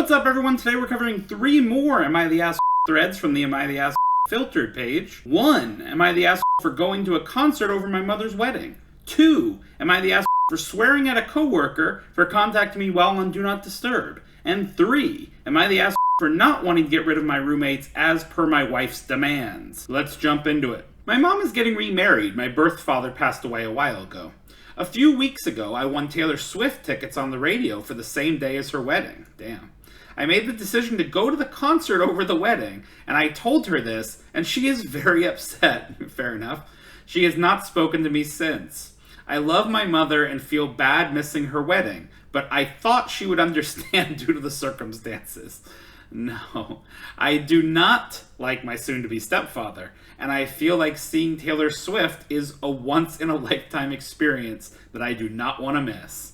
What's up, everyone? Today we're covering 3 more Am I the Ass threads from the Am I the Ass filtered page. 1. Am I the ass for going to a concert over my mother's wedding? 2. Am I the ass for swearing at a coworker for contacting me while on Do Not Disturb? And 3. Am I the ass for not wanting to get rid of my roommates as per my wife's demands? Let's jump into it. My mom is getting remarried. My birth father passed away a while ago. A few weeks ago, I won Taylor Swift tickets on the radio for the same day as her wedding. Damn. I made the decision to go to the concert over the wedding, and I told her this, and she is very upset. Fair enough. She has not spoken to me since. I love my mother and feel bad missing her wedding, but I thought she would understand due to the circumstances. No, I do not like my soon-to-be stepfather, and I feel like seeing Taylor Swift is a once-in-a-lifetime experience that I do not want to miss.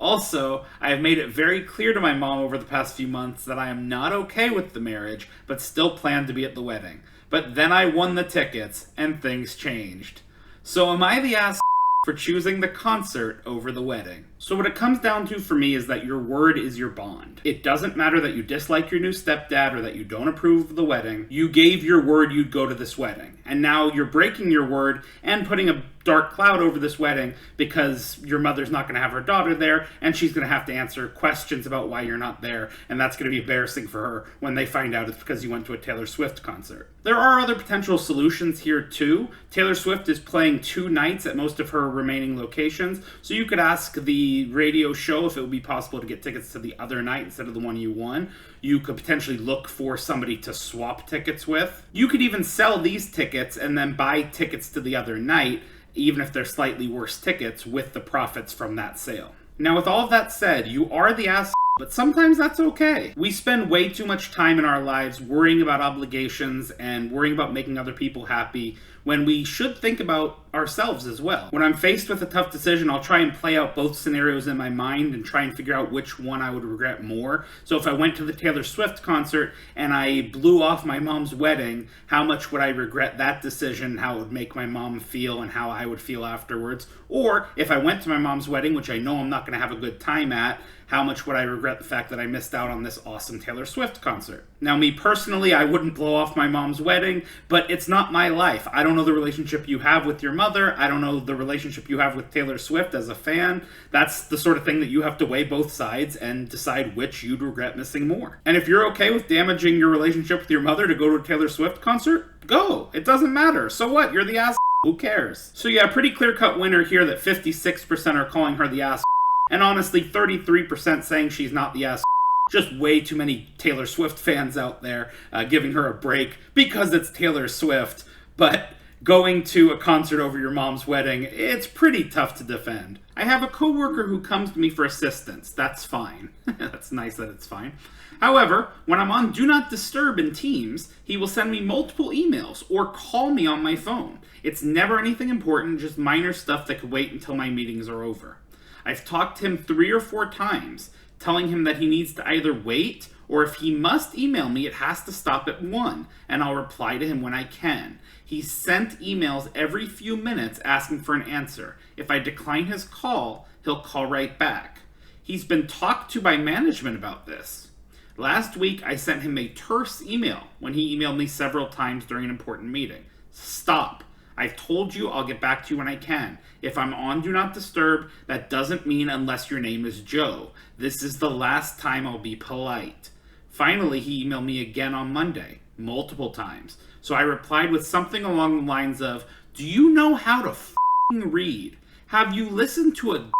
Also, I have made it very clear to my mom over the past few months that I am not okay with the marriage, but still plan to be at the wedding. But then I won the tickets, and things changed. So am I the ass for choosing the concert over the wedding? So what it comes down to for me is that your word is your bond. It doesn't matter that you dislike your new stepdad or that you don't approve of the wedding. You gave your word you'd go to this wedding. And now you're breaking your word and putting a dark cloud over this wedding because your mother's not going to have her daughter there and she's going to have to answer questions about why you're not there, and that's going to be embarrassing for her when they find out it's because you went to a Taylor Swift concert. There are other potential solutions here too. Taylor Swift is playing 2 nights at most of her remaining locations, so you could ask the radio show if it would be possible to get tickets to the other night instead of the one you won. You could potentially look for somebody to swap tickets with. You could even sell these tickets and then buy tickets to the other night, even if they're slightly worse tickets, with the profits from that sale. Now, with all of that said, you are the ass, but sometimes that's okay. We spend way too much time in our lives worrying about obligations and worrying about making other people happy when we should think about ourselves as well. When I'm faced with a tough decision, I'll try and play out both scenarios in my mind and try and figure out which one I would regret more. So if I went to the Taylor Swift concert and I blew off my mom's wedding, how much would I regret that decision, how it would make my mom feel, and how I would feel afterwards? Or if I went to my mom's wedding, which I know I'm not going to have a good time at, how much would I regret the fact that I missed out on this awesome Taylor Swift concert? Now, me personally, I wouldn't blow off my mom's wedding, but it's not my life. I don't know the relationship you have with your mother. I don't know the relationship you have with Taylor Swift as a fan. That's the sort of thing that you have to weigh both sides and decide which you'd regret missing more. And if you're okay with damaging your relationship with your mother to go to a Taylor Swift concert, go. It doesn't matter. So what? You're the ass. Who cares? So yeah, pretty clear-cut winner here that 56% are calling her the ass. And honestly, 33% saying she's not the ass. Just way too many Taylor Swift fans out there giving her a break because it's Taylor Swift. But going to a concert over your mom's wedding, it's pretty tough to defend. I have a coworker who comes to me for assistance. That's fine. That's nice that it's fine. However, when I'm on Do Not Disturb in Teams, he will send me multiple emails or call me on my phone. It's never anything important, just minor stuff that could wait until my meetings are over. I've talked to him 3 or 4 times, telling him that he needs to either wait, or if he must email me, it has to stop at 1, and I'll reply to him when I can. He's sent emails every few minutes asking for an answer. If I decline his call, he'll call right back. He's been talked to by management about this. Last week, I sent him a terse email when he emailed me several times during an important meeting. Stop. I've told you I'll get back to you when I can. If I'm on Do Not Disturb, that doesn't mean unless your name is Joe. This is the last time I'll be polite. Finally, he emailed me again on Monday, multiple times. So I replied with something along the lines of, do you know how to f***ing read? Have you listened to a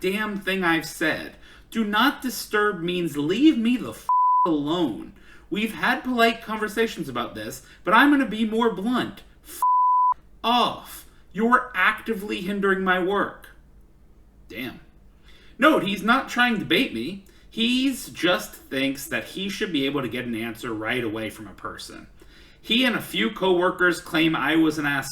damn thing I've said? Do Not Disturb means leave me the f*** alone. We've had polite conversations about this, but I'm going to be more blunt. Off. You're actively hindering my work. Damn. Note, he's not trying to bait me. He's just thinks that he should be able to get an answer right away from a person. He and a few coworkers claim I was an ass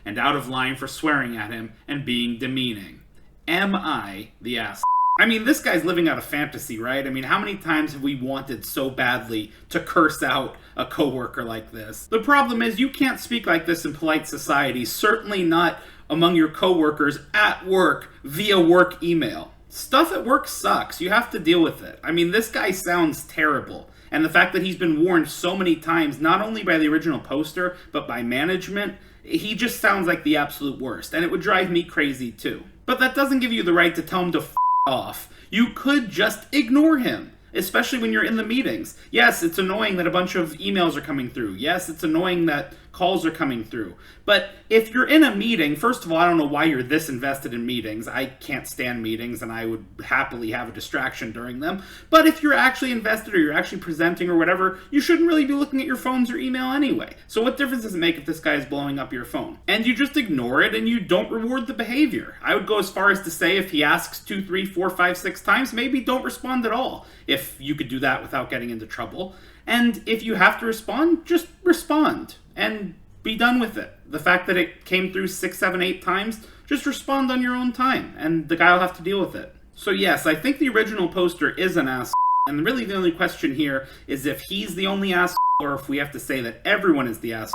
and out of line for swearing at him and being demeaning. Am I the ass? I mean, this guy's living out a fantasy, right? I mean, how many times have we wanted so badly to curse out a coworker like this? The problem is you can't speak like this in polite society, certainly not among your coworkers at work via work email. Stuff at work sucks. You have to deal with it. I mean, this guy sounds terrible. And the fact that he's been warned so many times, not only by the original poster, but by management, he just sounds like the absolute worst. And it would drive me crazy too. But that doesn't give you the right to tell him to f off. You could just ignore him. Especially when you're in the meetings. Yes, it's annoying that a bunch of emails are coming through. Yes, it's annoying that calls are coming through. But if you're in a meeting, first of all, I don't know why you're this invested in meetings. I can't stand meetings, and I would happily have a distraction during them. But if you're actually invested or you're actually presenting or whatever, you shouldn't really be looking at your phones or email anyway. So what difference does it make if this guy is blowing up your phone? And you just ignore it and you don't reward the behavior. I would go as far as to say if he asks 2, 3, 4, 5, 6 times, maybe don't respond at all. If you could do that without getting into trouble. And if you have to respond, just respond and be done with it. The fact that it came through 6, 7, 8 times, just respond on your own time, and the guy will have to deal with it. So yes, I think the original poster is an ass, and really the only question here is if he's the only ass, or if we have to say that everyone is the ass,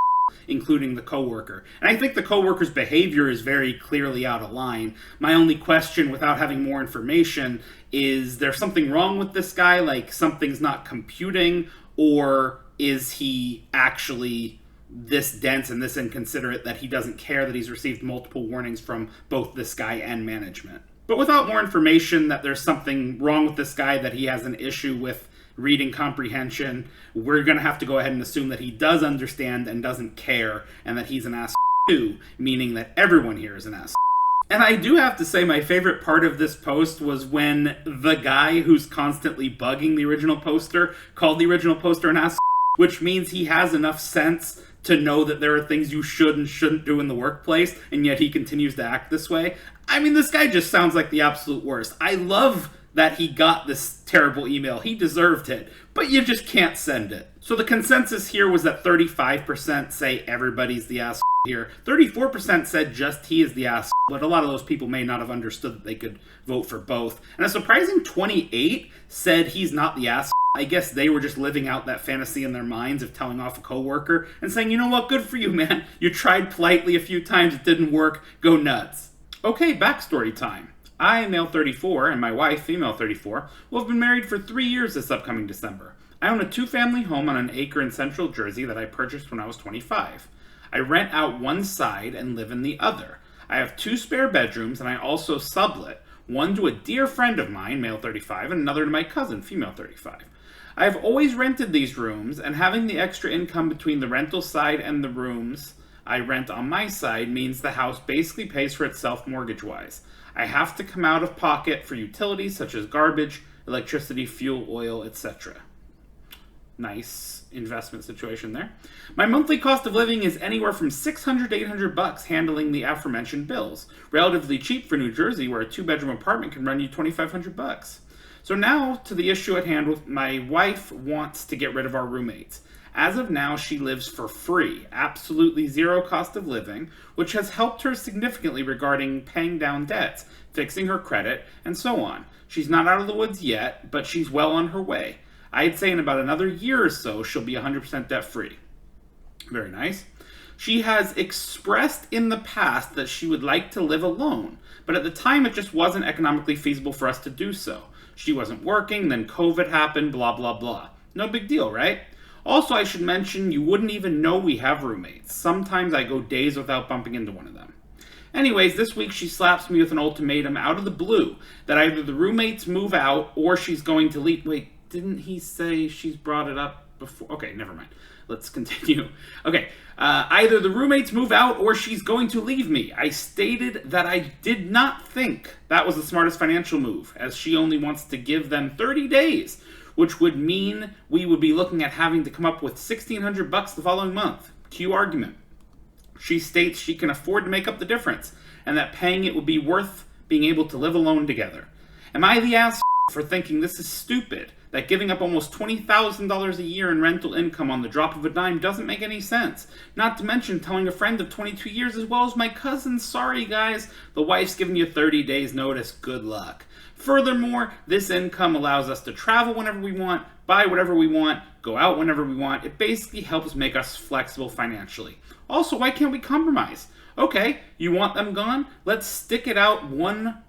including the coworker. And I think the coworker's behavior is very clearly out of line. My only question, without having more information, is there something wrong with this guy? Like something's not computing, or is he actually this dense and this inconsiderate that he doesn't care that he's received multiple warnings from both this guy and management? But without more information that there's something wrong with this guy, that he has an issue with reading comprehension, we're going to have to go ahead and assume that he does understand and doesn't care, and that he's an ass too, meaning that everyone here is an ass. And I do have to say my favorite part of this post was when the guy who's constantly bugging the original poster called the original poster an ass, which means he has enough sense to know that there are things you should and shouldn't do in the workplace, and yet he continues to act this way. I mean, this guy just sounds like the absolute worst. I love that he got this terrible email. He deserved it, but you just can't send it. So the consensus here was that 35% say everybody's the ass here. 34% said just he is the ass, but a lot of those people may not have understood that they could vote for both. And a surprising 28 said he's not the ass. I guess they were just living out that fantasy in their minds of telling off a coworker and saying, you know what, good for you, man. You tried politely a few times, it didn't work, go nuts. Okay, backstory time. I, male 34, and my wife, female 34, will have been married for 3 years this upcoming December. I own a 2-family home on an acre in central Jersey that I purchased when I was 25. I rent out one side and live in the other. I have 2 spare bedrooms, and I also sublet, one to a dear friend of mine, male 35, and another to my cousin, female 35. I have always rented these rooms, and having the extra income between the rental side and the rooms I rent on my side means the house basically pays for itself mortgage-wise. I have to come out of pocket for utilities such as garbage, electricity, fuel, oil, etc. Nice investment situation there. My monthly cost of living is anywhere from $600 to $800 handling the aforementioned bills. Relatively cheap for New Jersey, where a 2-bedroom apartment can run you $2,500. So now to the issue at hand. With my wife wants to get rid of our roommates. As of now, she lives for free, absolutely zero cost of living, which has helped her significantly regarding paying down debts, fixing her credit, and so on. She's not out of the woods yet, but she's well on her way. I'd say in about another year or so, she'll be 100% debt-free. Very nice. She has expressed in the past that she would like to live alone, but at the time it just wasn't economically feasible for us to do so. She wasn't working, then COVID happened, blah, blah, blah. No big deal, right? Also, I should mention, you wouldn't even know we have roommates. Sometimes I go days without bumping into one of them. Anyways, this week she slaps me with an ultimatum out of the blue that either the roommates move out or she's going to leave. Wait, didn't he say she's brought it up before? Okay, never mind. Let's continue. Okay, either the roommates move out or she's going to leave me. I stated that I did not think that was the smartest financial move, as she only wants to give them 30 days, which would mean we would be looking at having to come up with $1,600 the following month. Cue argument. She states she can afford to make up the difference, and that paying it would be worth being able to live alone together. Am I the ass for thinking this is stupid, that giving up almost $20,000 a year in rental income on the drop of a dime doesn't make any sense? Not to mention telling a friend of 22 years as well as my cousin, sorry guys, the wife's giving you 30 days notice, good luck. Furthermore, this income allows us to travel whenever we want, buy whatever we want, go out whenever we want. It basically helps make us flexible financially. Also, why can't we compromise? Okay, you want them gone? Let's stick it out one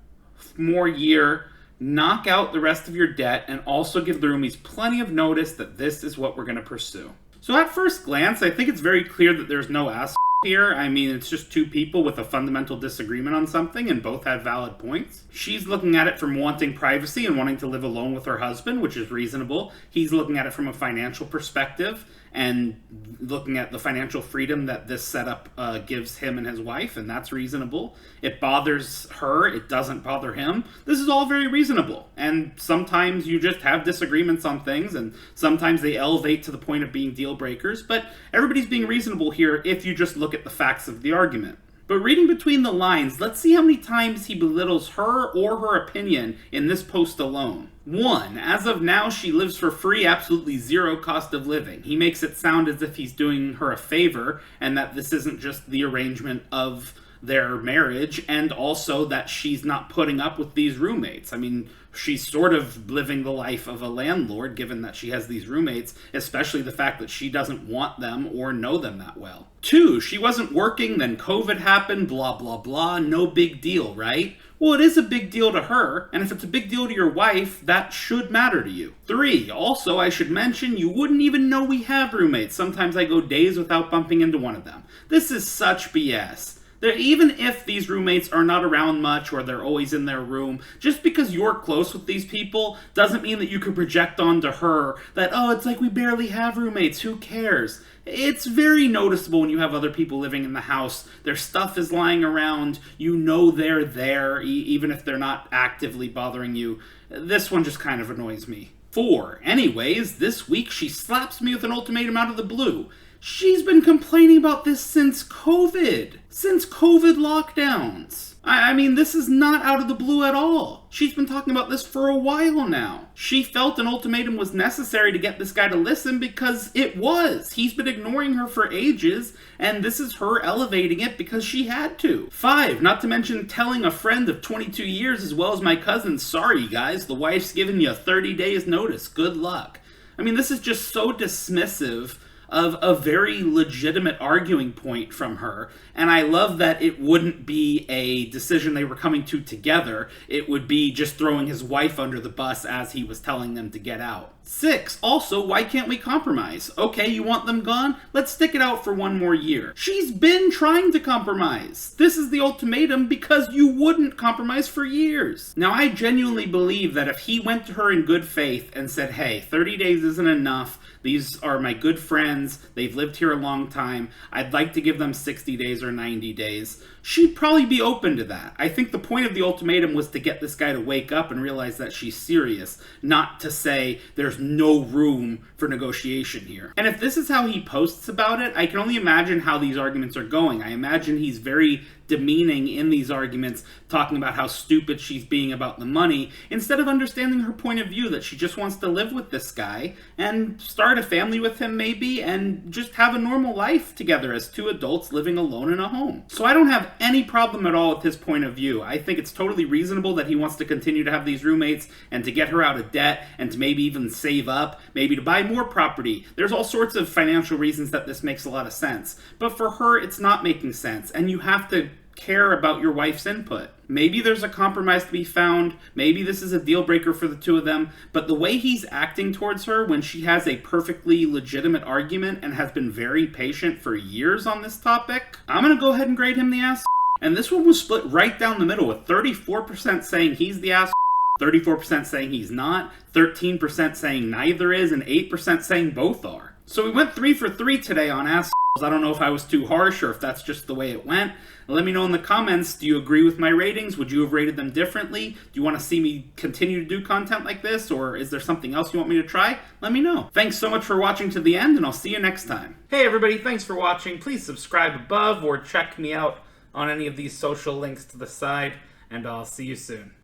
more year knock out the rest of your debt, and also give the roomies plenty of notice that this is what we're going to pursue. So at first glance, I think it's very clear that there's no ass here. I mean, it's just two people with a fundamental disagreement on something, and both have valid points. She's looking at it from wanting privacy and wanting to live alone with her husband, which is reasonable. He's looking at it from a financial perspective and looking at the financial freedom that this setup gives him and his wife, and that's reasonable. It bothers her, it doesn't bother him. This is all very reasonable, and sometimes you just have disagreements on things, and sometimes they elevate to the point of being deal breakers, but everybody's being reasonable here if you just look at the facts of the argument. But reading between the lines, let's see how many times he belittles her or her opinion in this post alone. 1. As of now, she lives for free, absolutely zero cost of living. He makes it sound as if he's doing her a favor, and that this isn't just the arrangement of their marriage, and also that she's not putting up with these roommates. I mean, she's sort of living the life of a landlord, given that she has these roommates, especially the fact that she doesn't want them or know them that well. 2, she wasn't working, then COVID happened, blah, blah, blah, no big deal, right? Well, it is a big deal to her, and if it's a big deal to your wife, that should matter to you. 3, also, I should mention, you wouldn't even know we have roommates. Sometimes I go days without bumping into one of them. This is such BS. Even if these roommates are not around much or they're always in their room, just because you're close with these people doesn't mean that you can project onto her that, oh, it's like we barely have roommates, who cares? It's very noticeable when you have other people living in the house. Their stuff is lying around. You know they're there, even if they're not actively bothering you. This one just kind of annoys me. 4, anyways, this week she slaps me with an ultimatum out of the blue. She's been complaining about this since COVID. Since COVID lockdowns. I mean, this is not out of the blue at all. She's been talking about this for a while now. She felt an ultimatum was necessary to get this guy to listen because it was. He's been ignoring her for ages, and this is her elevating it because she had to. 5, not to mention telling a friend of 22 years as well as my cousin, sorry guys, the wife's giving you 30 days notice, good luck. I mean, this is just so dismissive of a very legitimate arguing point from her, and I love that it wouldn't be a decision they were coming to together. It would be just throwing his wife under the bus as he was telling them to get out. 6, also, why can't we compromise? Okay, you want them gone? Let's stick it out for 1 more year. She's been trying to compromise. This is the ultimatum because you wouldn't compromise for years. Now, I genuinely believe that if he went to her in good faith and said, hey, 30 days isn't enough, these are my good friends, they've lived here a long time, I'd like to give them 60 days or 90 days, she'd probably be open to that. I think the point of the ultimatum was to get this guy to wake up and realize that she's serious, not to say there's no room for negotiation here. And if this is how he posts about it, I can only imagine how these arguments are going. I imagine he's very demeaning in these arguments, talking about how stupid she's being about the money, instead of understanding her point of view that she just wants to live with this guy and start a family with him maybe and just have a normal life together as 2 adults living alone in a home. So I don't have any problem at all with his point of view. I think it's totally reasonable that he wants to continue to have these roommates and to get her out of debt and to maybe even save up, maybe to buy more property. There's all sorts of financial reasons that this makes a lot of sense. But for her, it's not making sense, and you have to care about your wife's input. Maybe there's a compromise to be found, maybe this is a deal breaker for the 2 of them, but the way he's acting towards her when she has a perfectly legitimate argument and has been very patient for years on this topic, I'm gonna go ahead and grade him the ass. And this one was split right down the middle, with 34% saying he's the ass, 34% saying he's not, 13% saying neither is, and 8% saying both are. So we went 3 for 3 today on ass. I don't know if I was too harsh or if that's just the way it went. Let me know in the comments, do you agree with my ratings? Would you have rated them differently? Do you want to see me continue to do content like this, or is there something else you want me to try? Let me know. Thanks so much for watching to the end, and I'll see you next time. Hey everybody, thanks for watching. Please subscribe above or check me out on any of these social links to the side, and I'll see you soon.